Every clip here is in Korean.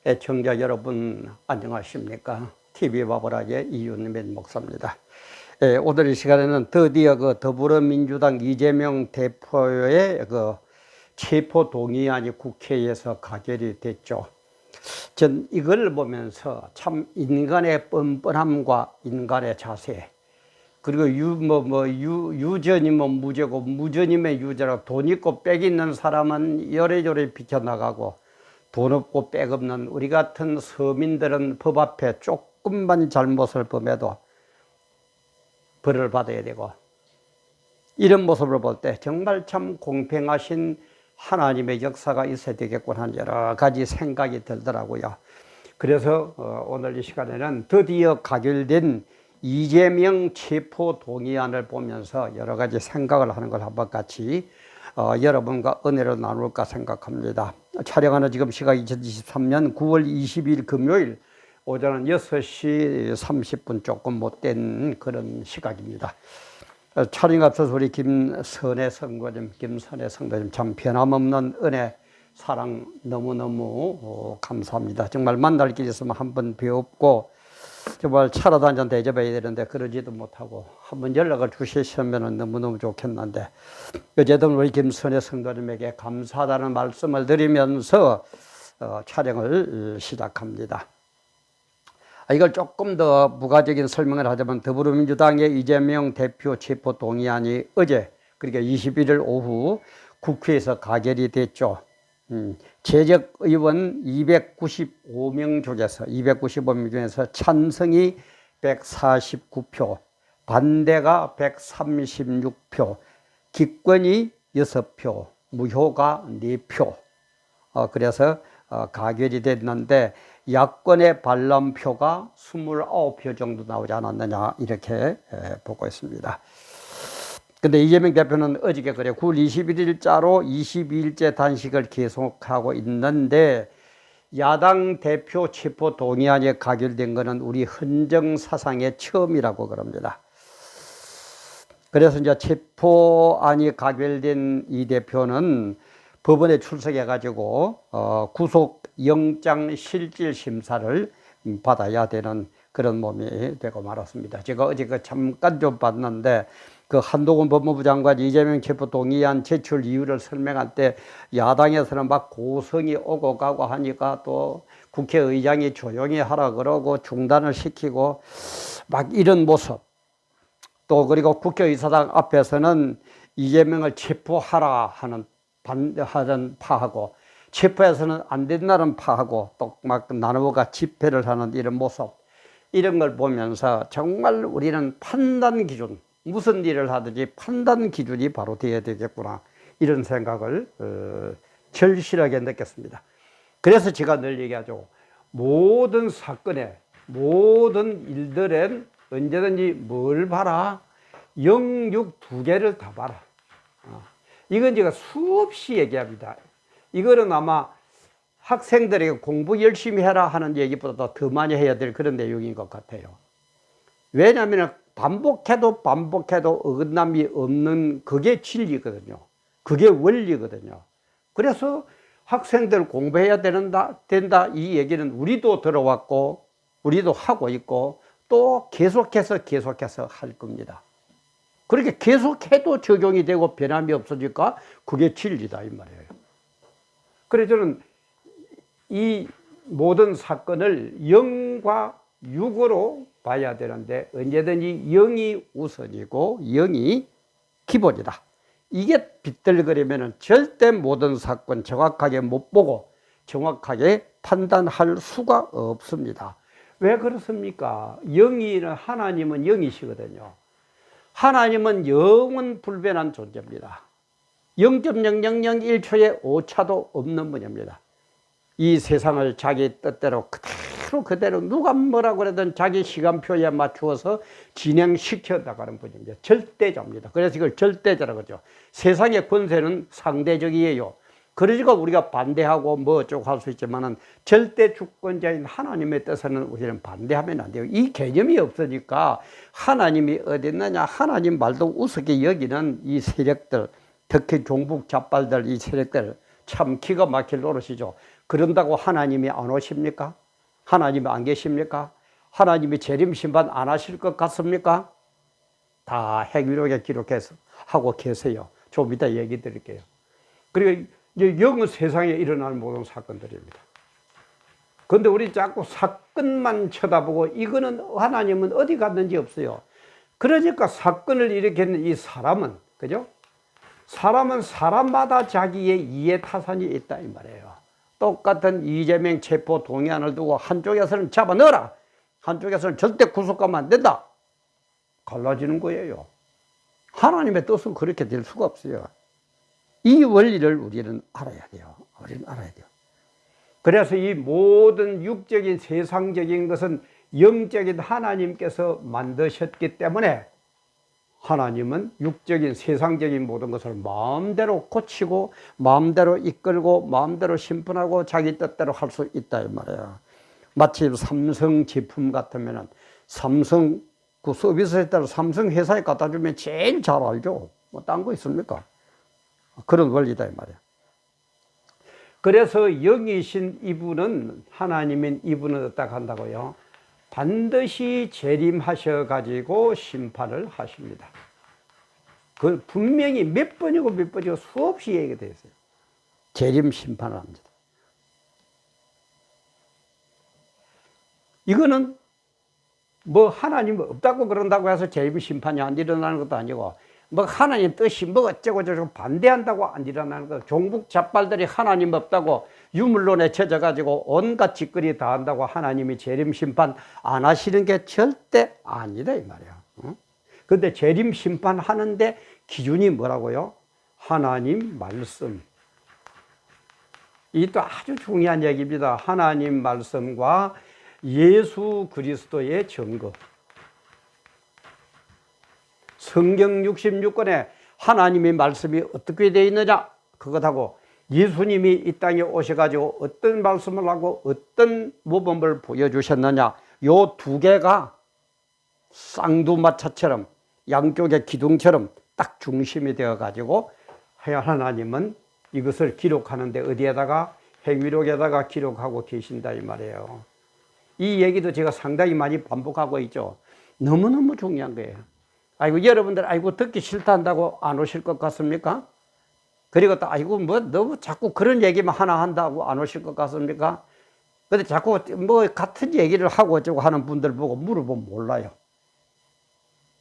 애청자 여러분 안녕하십니까? TV바보라의 이윤민 목사입니다. 오늘 이 시간에는 드디어 더불어민주당 이재명 대표의 체포 동의안이 국회에서 가결이 됐죠. 전 이걸 보면서 참 인간의 뻔뻔함과 인간의 자세, 그리고 유전이면 무죄고 무전이면 유죄라, 돈 있고 빽 있는 사람은 요래요래 비켜나가고 돈 없고 빽 없는 우리 같은 서민들은 법 앞에 조금만 잘못을 범해도 벌을 받아야 되고, 이런 모습을 볼 때 정말 참 공평하신 하나님의 역사가 있어야 되겠구나 하는 여러 가지 생각이 들더라고요. 그래서 오늘 이 시간에는 드디어 가결된 이재명 체포 동의안을 보면서 여러 가지 생각을 하는 걸 한번 같이 여러분과 은혜로 나눌까 생각합니다. 촬영하는 지금 시각 2023년 9월 20일 금요일 오전 6시 30분 조금 못된 그런 시각입니다. 촬영 앞서서 우리 김선혜 성도님 참 변함없는 은혜 사랑 너무너무 감사합니다. 정말 만날 길 있으면 한번 뵈옵고 정말 차라도 한잔 대접해야 되는데 그러지도 못하고 한번 연락을 주시면 너무너무 좋겠는데, 어쨌든 우리 김선혜 성도님에게 감사하다는 말씀을 드리면서 촬영을 시작합니다. 이걸 조금 더 부가적인 설명을 하자면, 더불어민주당의 이재명 대표 체포 동의안이 어제, 그러니까 21일 오후 국회에서 가결이 됐죠. 재적 의원 295명 중에서 찬성이 149표, 반대가 136표, 기권이 6표, 무효가 4표. 그래서 가결이 됐는데, 야권의 반란표가 29표 정도 나오지 않았느냐, 이렇게 보고 있습니다. 근데 이재명 대표는 어저께 9월 21일자로 22일째 단식을 계속하고 있는데, 야당 대표 체포 동의안이 가결된 것은 우리 헌정사상의 처음이라고 그럽니다. 그래서 이제 체포안이 가결된 이 대표는 법원에 출석해가지고 구속영장 실질 심사를 받아야 되는 그런 몸이 되고 말았습니다. 제가 어제 잠깐 좀 봤는데, 한동훈 법무부 장관이 이재명 체포 동의안 제출 이유를 설명할 때 야당에서는 막 고성이 오고 가고 하니까 또 국회의장이 조용히 하라 그러고 중단을 시키고 막 이런 모습, 또 그리고 국회의사당 앞에서는 이재명을 체포하라 하는 반대하는 파하고, 체포해서는 안 된다는 파하고 또 막 나누어가 집회를 하는 이런 모습, 이런 걸 보면서 정말 우리는 판단 기준, 무슨 일을 하든지 판단 기준이 바로 되어야 되겠구나, 이런 생각을 절실하게 느꼈습니다. 그래서 제가 늘 얘기하죠. 모든 사건에, 모든 일들엔 언제든지 뭘 봐라? 영육 두 개를 다 봐라. 이건 제가 수없이 얘기합니다. 이거는 아마 학생들에게 공부 열심히 해라 하는 얘기보다 더 많이 해야 될 그런 내용인 것 같아요. 왜냐하면 반복해도 어긋남이 없는 그게 진리거든요. 그게 원리거든요. 그래서 학생들 공부해야 된다 이 얘기는 우리도 들어왔고 우리도 하고 있고 또 계속해서 할 겁니다. 그렇게 계속해도 적용이 되고 변함이 없어질까? 그게 진리다 이 말이에요. 그래서 저는 이 모든 사건을 0과 6으로 봐야 되는데, 언제든지 0이 우선이고 0이 기본이다. 이게 빗들거리면 절대 모든 사건 정확하게 못 보고 정확하게 판단할 수가 없습니다. 왜 그렇습니까? 하나님은 0이시거든요. 하나님은 영원 불변한 존재입니다. 0.0001초의 오차도 없는 분입니다. 이 세상을 자기 뜻대로 그대로 누가 뭐라고 그러든 자기 시간표에 맞추어서 진행시켜 나가는 분입니다. 절대자입니다. 그래서 이걸 절대자라고 하죠. 세상의 권세는 상대적이에요. 그러니까 우리가 반대하고 뭐 어쩌고 할 수 있지만은 절대 주권자인 하나님의 뜻에는 우리는 반대하면 안 돼요. 이 개념이 없으니까 하나님이 어디 있느냐, 하나님 말도 우습게 여기는 이 세력들, 특히 종북 잡발들, 이 세력들 참 기가 막힐 노릇이죠. 그런다고 하나님이 안 오십니까? 하나님이 안 계십니까? 하나님이 재림심판 안 하실 것 같습니까? 다 행위록에 기록해서 하고 계세요. 좀 이따 얘기 드릴게요. 그리고 영은 세상에 일어나는 모든 사건들입니다. 그런데 우리 자꾸 사건만 쳐다보고 이거는 하나님은 어디 갔는지 없어요. 그러니까 사건을 일으키는 이 사람은, 그죠? 사람은 사람마다 자기의 이해 타산이 있다 이 말이에요. 똑같은 이재명 체포 동의안을 두고 한쪽에서는 잡아 넣어라, 한쪽에서는 절대 구속하면 안 된다, 갈라지는 거예요. 하나님의 뜻은 그렇게 될 수가 없어요. 이 원리를 우리는 알아야 돼요. 우리는 알아야 돼요. 그래서 이 모든 육적인 세상적인 것은 영적인 하나님께서 만드셨기 때문에 하나님은 육적인 세상적인 모든 것을 마음대로 고치고 마음대로 이끌고 마음대로 심판하고 자기 뜻대로 할 수 있다 이 말이에요. 마치 삼성 제품 같으면 삼성 그 서비스에 따라 삼성 회사에 갖다 주면 제일 잘 알죠. 뭐 딴 거 있습니까? 그런 원리다 이 말이에요. 그래서 영이신 이분은, 하나님인 이분은 어떻게 한다고요? 반드시 재림하셔 가지고 심판을 하십니다. 그 분명히 몇 번이고 몇 번이고 수없이 얘기되어 있어요. 재림 심판을 합니다. 이거는 뭐 하나님 없다고 그런다고 해서 재림 심판이 안 일어나는 것도 아니고, 뭐 하나님 뜻이 뭐 어쩌고 저쩌고 반대한다고 안 일어나는 거, 종북 잡발들이 하나님 없다고 유물론에 젖어가지고 온갖 짓거리 다 한다고 하나님이 재림 심판 안 하시는 게 절대 아니다 이 말이야. 근데 재림 심판 하는데 기준이 뭐라고요? 하나님 말씀. 이것도 아주 중요한 얘기입니다. 하나님 말씀과 예수 그리스도의 증거. 성경 66권에 하나님의 말씀이 어떻게 되어 있느냐, 그것하고 예수님이 이 땅에 오셔가지고 어떤 말씀을 하고 어떤 모범을 보여주셨느냐, 요 두 개가 쌍두마차처럼 양쪽의 기둥처럼 딱 중심이 되어가지고 하나님은 이것을 기록하는데 어디에다가? 행위록에다가 기록하고 계신다 이 말이에요. 이 얘기도 제가 상당히 많이 반복하고 있죠. 너무너무 중요한 거예요. 아이고 여러분들 아이고 듣기 싫다 한다고 안 오실 것 같습니까? 그리고 또 아이고 뭐 너무 자꾸 그런 얘기만 하나 한다고 안 오실 것 같습니까? 근데 자꾸 뭐 같은 얘기를 하고 어쩌고 하는 분들 보고 물어보면 몰라요.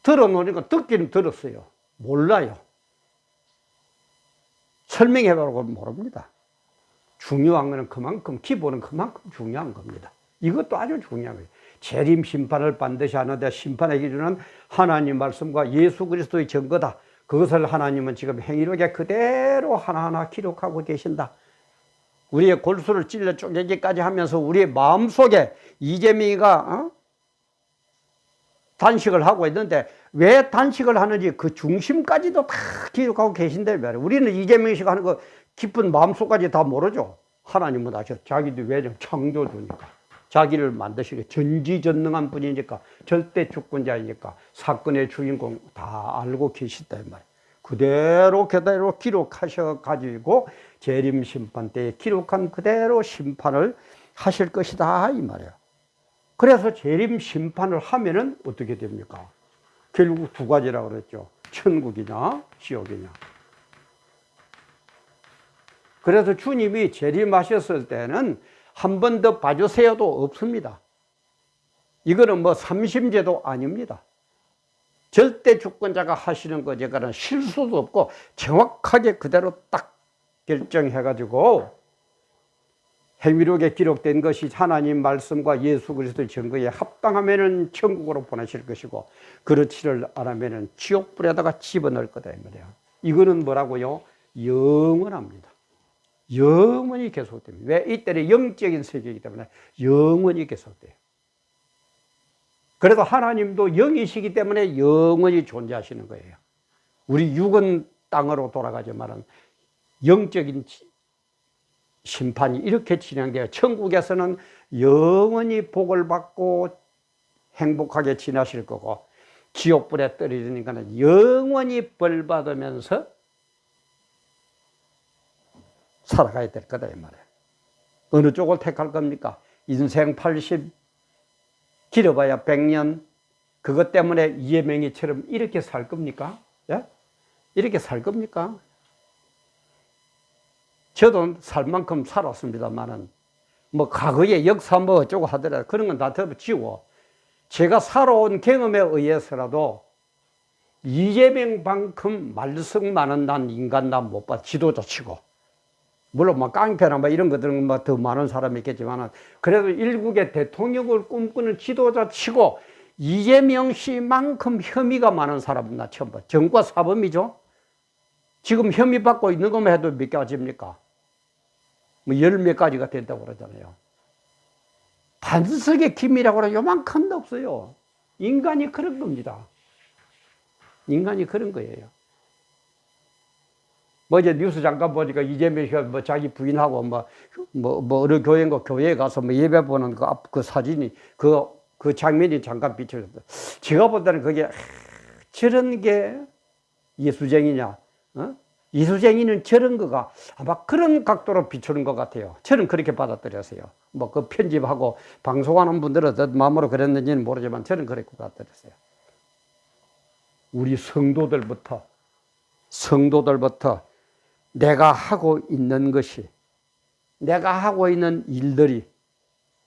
들어놓으니까 듣기는 들었어요. 몰라요. 설명해보라고 모릅니다. 중요한 거는 그만큼, 기본은 그만큼 중요한 겁니다. 이것도 아주 중요한 거예요. 재림 심판을 반드시 하는데 심판의 기준은 하나님 말씀과 예수 그리스도의 증거다. 그것을 하나님은 지금 행위록에 그대로 하나하나 기록하고 계신다. 우리의 골수를 찔러 쪼개기까지 하면서 우리의 마음속에 이재명이가 단식을 하고 있는데 왜 단식을 하는지 그 중심까지도 다 기록하고 계신데 말이에요. 우리는 이재명이 하는 거 깊은 마음속까지 다 모르죠. 하나님은 아셔. 자기도 왜냐? 창조주니까. 자기를 만드시게 전지전능한 분이니까, 절대 주권자이니까 사건의 주인공 다 알고 계시다 이 말이에요. 그대로 기록하셔 가지고 재림 심판 때에 기록한 그대로 심판을 하실 것이다 이 말이에요. 그래서 재림 심판을 하면은 어떻게 됩니까? 결국 두 가지라고 그랬죠. 천국이냐 지옥이냐. 그래서 주님이 재림하셨을 때는 한 번 더 봐주세요도 없습니다. 이거는 뭐 삼심제도 아닙니다. 절대 주권자가 하시는 거니까는 실수도 없고 정확하게 그대로 딱 결정해가지고 행위록에 기록된 것이 하나님 말씀과 예수 그리스도의 증거에 합당하면은 천국으로 보내실 것이고, 그렇지를 않으면은 지옥불에다가 집어넣을 거다 이 말이에요. 이거는 뭐라고요? 영원합니다. 영원히 계속됩니다. 왜? 이때는 영적인 세계이기 때문에 영원히 계속돼요. 그래도 하나님도 영이시기 때문에 영원히 존재하시는 거예요. 우리 육은 땅으로 돌아가지만은 영적인 심판이 이렇게 진행돼요. 천국에서는 영원히 복을 받고 행복하게 지나실 거고, 지옥불에 떨어지니까는 영원히 벌 받으면서 살아가야 될 거다 이 말이에요. 어느 쪽을 택할 겁니까? 인생 80, 길어봐야 100년. 그것 때문에 이재명이처럼 이렇게 살 겁니까? 예? 이렇게 살 겁니까? 저도 살 만큼 살았습니다만은, 뭐, 과거의 역사 뭐 어쩌고 하더라도 그런 건 다 덮어치고, 제가 살아온 경험에 의해서라도 이재명만큼 말썽 많은 난 인간 난 못 봐. 지도자 치고. 물론 뭐 깡패나 뭐 이런 것들은 뭐 더 많은 사람이 있겠지만, 그래도 일국의 대통령을 꿈꾸는 지도자 치고 이재명 씨만큼 혐의가 많은 사람은 나 처음 봐. 정과 사범이죠. 지금 혐의 받고 있는 것만 해도 몇 가지입니까? 뭐 열 몇 가지가 된다고 그러잖아요. 반석의 기미라고 하면 요만큼도 없어요. 인간이 그런 겁니다. 인간이 그런 거예요. 뭐 이제 뉴스 잠깐 보니까 이재명 씨가 뭐 자기 부인하고 뭐 어느 교회인가 교회에 가서 뭐 예배 보는 그 사진이 그 장면이 잠깐 비춰졌다. 제가 볼 때는 그게 저런 게 예수쟁이냐? 어? 예수쟁이는 저런 거가 아마 그런 각도로 비추는 것 같아요. 저는 그렇게 받아들였어요. 뭐 그 편집하고 방송하는 분들은 어떤 마음으로 그랬는지는 모르지만 저는 그렇게 받아들였어요. 우리 성도들부터 내가 하고 있는 것이, 내가 하고 있는 일들이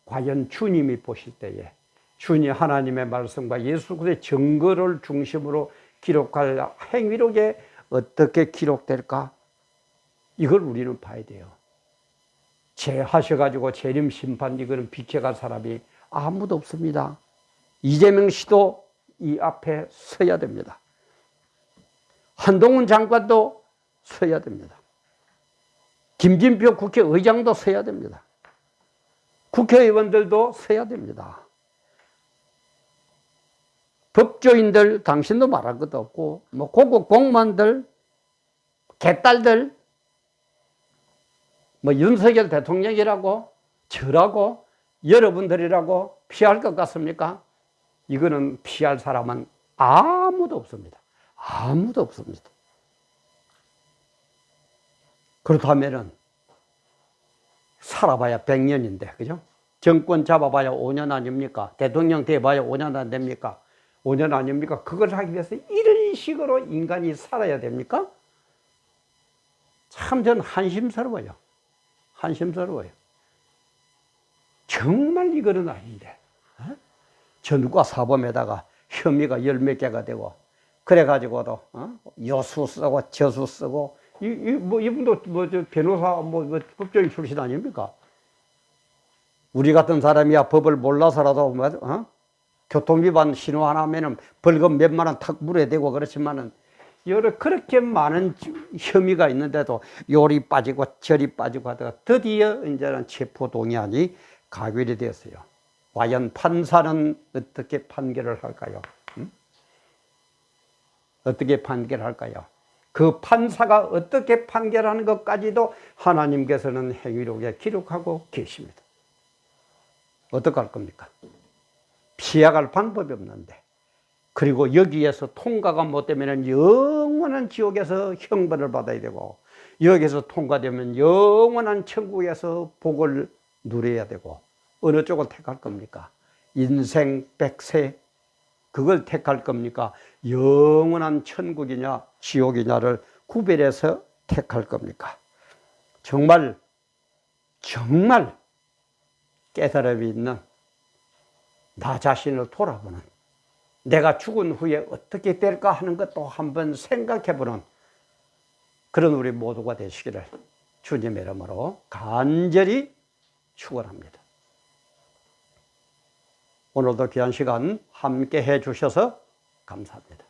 과연 주님이 보실 때에 주님 하나님의 말씀과 예수 그리스도의 증거를 중심으로 기록할 행위록에 어떻게 기록될까? 이걸 우리는 봐야 돼요. 죄하셔가지고 재림 심판 이거는 비켜갈 사람이 아무도 없습니다. 이재명 씨도 이 앞에 서야 됩니다. 한동훈 장관도 서야 됩니다. 김진표 국회의장도 서야 됩니다. 국회의원들도 서야 됩니다. 법조인들, 당신도 말할 것도 없고, 뭐 고급 공무원들, 개딸들, 뭐 윤석열 대통령이라고, 저라고, 여러분들이라고 피할 것 같습니까? 이거는 피할 사람은 아무도 없습니다. 아무도 없습니다. 그렇다면은 살아봐야 100년인데, 그죠? 정권 잡아봐야 5년 아닙니까? 대통령 돼봐야 5년 안 됩니까? 5년 아닙니까? 그걸 하기 위해서 이런 식으로 인간이 살아야 됩니까? 참 전 한심스러워요. 한심스러워요. 정말 이거는 아닌데. 전과 사범에다가 혐의가 열 몇 개가 되고, 그래가지고도, 여수 쓰고, 저수 쓰고, 이분도 변호사, 법조인 출신 아닙니까? 우리 같은 사람이야 법을 몰라서라도, 교통위반 신호 하나 하면은 벌금 몇만 원 탁 물어야 되고 그렇지만은, 여러 그렇게 많은 혐의가 있는데도 요리 빠지고 저리 빠지고 하다가 드디어 이제는 체포동의안이 가결이 되었어요. 과연 판사는 어떻게 판결을 할까요? 어떻게 판결할까요? 그 판사가 어떻게 판결하는 것까지도 하나님께서는 행위록에 기록하고 계십니다. 어떡할 겁니까? 피해갈 방법이 없는데, 그리고 여기에서 통과가 못 되면 영원한 지옥에서 형벌을 받아야 되고, 여기에서 통과되면 영원한 천국에서 복을 누려야 되고, 어느 쪽을 택할 겁니까? 인생 100세 그걸 택할 겁니까? 영원한 천국이냐 지옥이냐를 구별해서 택할 겁니까? 정말 깨달음이 있는, 나 자신을 돌아보는, 내가 죽은 후에 어떻게 될까 하는 것도 한번 생각해보는 그런 우리 모두가 되시기를 주님의 이름으로 간절히 축원합니다. 오늘도 귀한 시간 함께 해 주셔서 감사합니다.